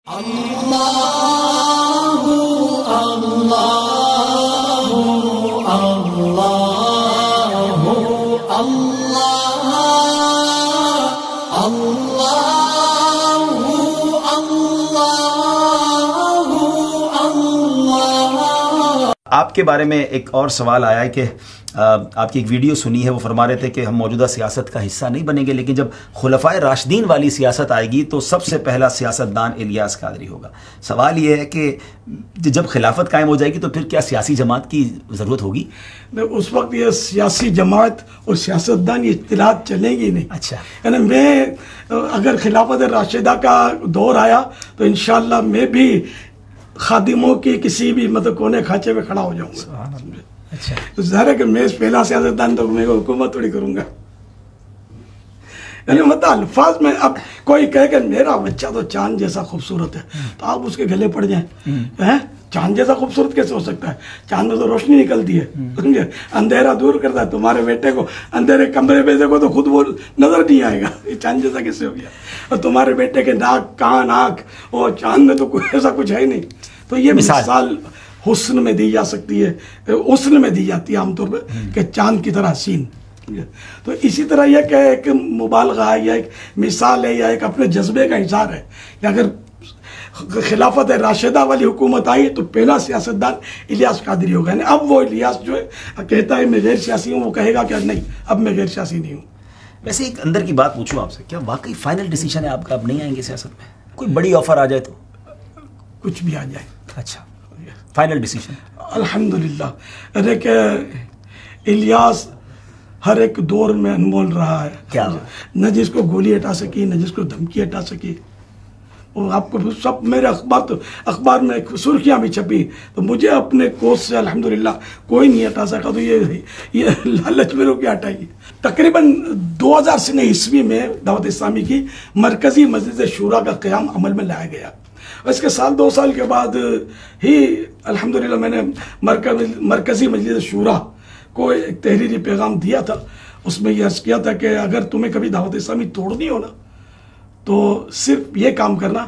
اللہ اللہ اللہ اللہ اللہ۔ آپ کے بارے میں ایک اور سوال آیا ہے کہ آپ کی ایک ویڈیو سنی ہے، وہ فرما رہے تھے کہ ہم موجودہ سیاست کا حصہ نہیں بنیں گے، لیکن جب خلفائے راشدین والی سیاست آئے گی تو سب سے پہلا سیاستدان الیاس قادری ہوگا۔ سوال یہ ہے کہ جب خلافت قائم ہو جائے گی تو پھر کیا سیاسی جماعت کی ضرورت ہوگی؟ اس وقت یہ سیاسی جماعت اور سیاستدان یہ اطلاعات چلیں گی نہیں۔ اچھا، یعنی میں اگر خلافت راشدہ کا دور آیا تو انشاءاللہ میں بھی خادموں کی کسی بھی مطلب کونے کھانچے میں کھڑا ہو جاؤں گا۔ اچھا، تو ظاہر ہے کہ میں پہلا سیاستدان تو میں حکومت تھوڑی کروں گا۔ یعنی مطلب الفاظ میں اب کوئی کہے کہ میرا بچہ تو چاند جیسا خوبصورت ہے تو آپ اس کے گلے پڑ جائیں۔ چاند جیسا خوبصورت کیسے ہو سکتا ہے؟ چاند میں تو روشنی نکلتی ہے، سمجھے؟ اندھیرا دور کرتا ہے۔ تمہارے بیٹے کو اندھیرے کمرے میں دیکھو تو خود وہ نظر نہیں آئے گا، یہ چاند جیسا کیسے ہو گیا؟ اور تمہارے بیٹے کے ناک، کان، آنکھ، اور چاند میں تو ایسا کچھ ہے ہی نہیں۔ تو یہ مثال حسن میں دی جا سکتی ہے، حسن میں دی جاتی ہے عام طور پہ کہ چاند کی طرح حسین۔ تو اسی طرح یہ کہ ایک مبالغہ ہے یا ایک مثال ہے یا ایک اپنے جذبے کا اظہار ہے کہ اگر خلافت راشدہ والی حکومت آئی تو پہلا سیاستدان الیاس قادری ہوگا۔ یعنی اب وہ الیاس جو ہے کہتا ہے میں غیر سیاسی ہوں، وہ کہے گا کہ نہیں اب میں غیر سیاسی نہیں ہوں۔ ویسے ایک اندر کی بات پوچھوں آپ سے، کیا واقعی فائنل ڈیسیجن ہے آپ کا اب نہیں آئیں گے سیاست میں؟ کوئی بڑی آفر آ جائے تو؟ کچھ بھی آ جائے، اچھا، فائنل ڈیسیجن الحمدللہ۔ ارے کہ الیاس ہر ایک دور میں انمول رہا ہے، کیا نہ جس کو گولی ہٹا سکی نہ جس کو دھمکی ہٹا سکی۔ اور آپ کو سب میرے اخبار میں سرخیاں بھی چھپی تو مجھے اپنے کوس سے الحمدللہ کوئی نہیں ہٹا سکا۔ تو یہ لالچ میرے کیا ہٹائیے۔ تقریباً 2003 میں دعوت اسلامی کی مرکزی مجلس شورا کا قیام عمل میں لایا گیا۔ اس کے سال 2 سال کے بعد ہی الحمدللہ میں نے مرکزی مجلس شورا کو ایک تحریری پیغام دیا تھا۔ اس میں یہ عرض کیا تھا کہ اگر تمہیں کبھی دعوت اسلامی توڑنی ہو نا تو صرف یہ کام کرنا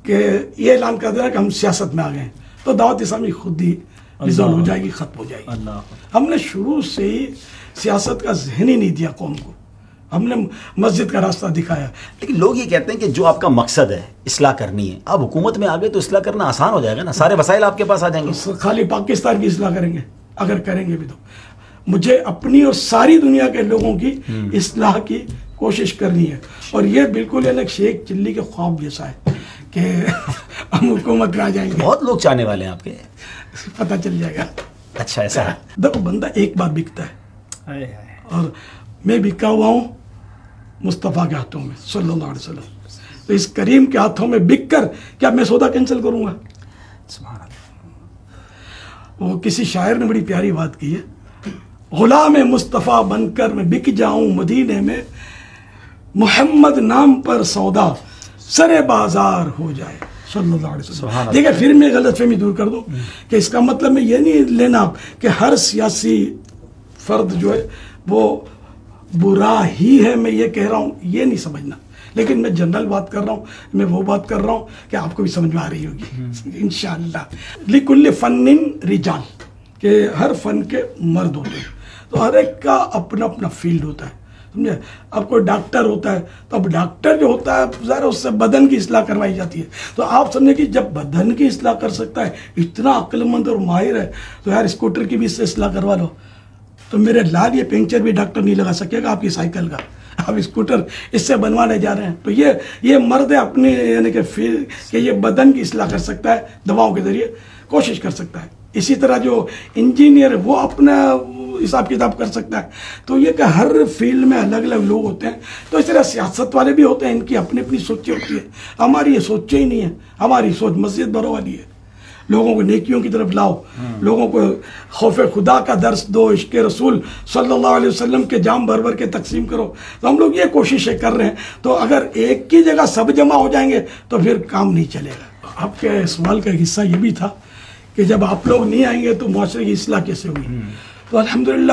کہ یہ اعلان کر دینا کہ ہم سیاست میں آ گئے ہیں، تو دعوت اسلامی خود ہی ڈیزالو ہو جائے گی، ختم ہو جائے گی۔ ہم نے شروع سے ہی سیاست کا ذہن ہی نہیں دیا قوم کو، ہم نے مسجد کا راستہ دکھایا۔ لیکن لوگ یہ کہتے ہیں کہ جو آپ کا مقصد ہے اصلاح کرنی ہے، آپ حکومت میں آ گئے تو اصلاح کرنا آسان ہو جائے گا نا، سارے وسائل آپ کے پاس آ جائیں گے۔ خالی پاکستان کی اصلاح کریں گے؟ اگر کریں گے بھی تو مجھے اپنی اور ساری دنیا کے لوگوں کی اصلاح کی کوشش کرنی ہے، اور یہ بالکل ایک شیخ چلی کے خواب جیسا ہے کہ ہم حکومت میں آ جائیں گے۔ بہت لوگ چاہنے والے ہیں آپ کے، پتہ چل جائے گا۔ اچھا ایسا ہے؟ دیکھو بندہ ایک بار بکتا ہے، اور میں بکا ہوا ہوں مصطفیٰ کے ہاتھوں میں صلی اللہ علیہ وسلم، تو اس کریم کے ہاتھوں میں بک کر کیا میں سودا کینسل کروں گا؟ سبحان اللہ۔ وہ کسی شاعر نے بڑی پیاری بات کی ہے، غلام مصطفیٰ بن کر میں بک جاؤں مدینے میں، محمد نام پر سودا سرے بازار ہو جائے صلی اللہ علیہ وسلم۔ دیکھیں پھر میں غلط فہمی دور کر دوں کہ اس کا مطلب میں یہ نہیں لینا کہ ہر سیاسی فرد جو ہے وہ برا ہی ہے، میں یہ کہہ رہا ہوں یہ نہیں سمجھنا، لیکن میں جنرل بات کر رہا ہوں، میں وہ بات کر رہا ہوں کہ آپ کو بھی سمجھ میں آ رہی ہوگی انشاءاللہ۔ لِكُلِّ فَنٍ رِجَالٌ، کہ ہر فن کے مرد ہوتے ہیں، تو ہر ایک کا اپنا اپنا فیلڈ ہوتا ہے، سمجھے؟ اب کوئی ڈاکٹر ہوتا ہے تو اب ڈاکٹر جو ہوتا ہے ظاہر اس سے بدن کی اصلاح کروائی جاتی ہے، تو آپ سمجھیں کہ جب بدن کی اصلاح کر سکتا ہے، اتنا عقل مند اور ماہر ہے، تو یار اسکوٹر کی بھی اس سے اصلاح کروا لو۔ تو میرے لال یہ پنکچر بھی ڈاکٹر نہیں لگا سکے گا آپ کی سائیکل کا، آپ اسکوٹر اس سے بنوانے جا رہے ہیں۔ تو یہ مرد ہے اپنے یعنی کہ یہ بدن کی اصلاح کر سکتا ہے، دواؤں کے ذریعے کوشش کر سکتا ہے۔ اسی طرح جو انجینئر ہے وہ اپنا حساب کتاب کر سکتا ہے۔ تو یہ کہ ہر فیلڈ میں الگ الگ لوگ ہوتے ہیں، تو اس طرح سیاست والے بھی ہوتے ہیں، ان کی اپنی اپنی سوچیں ہوتی ہیں۔ ہماری یہ سوچیں ہی نہیں ہے، ہماری سوچ مسجد بھرو والی ہے، لوگوں کو نیکیوں کی طرف لاؤ، لوگوں کو خوف خدا کا درس دو، عشق رسول صلی اللہ علیہ وسلم کے جام بھر بھر کے تقسیم کرو۔ تو ہم لوگ یہ کوششیں کر رہے ہیں، تو اگر ایک کی جگہ سب جمع ہو جائیں گے تو پھر کام نہیں چلے گا۔ آپ کے سوال کا حصہ یہ بھی تھا کہ جب آپ لوگ نہیں آئیں گے تو معاشرے کی اصلاح کیسے ہوگی؟ تو الحمدللہ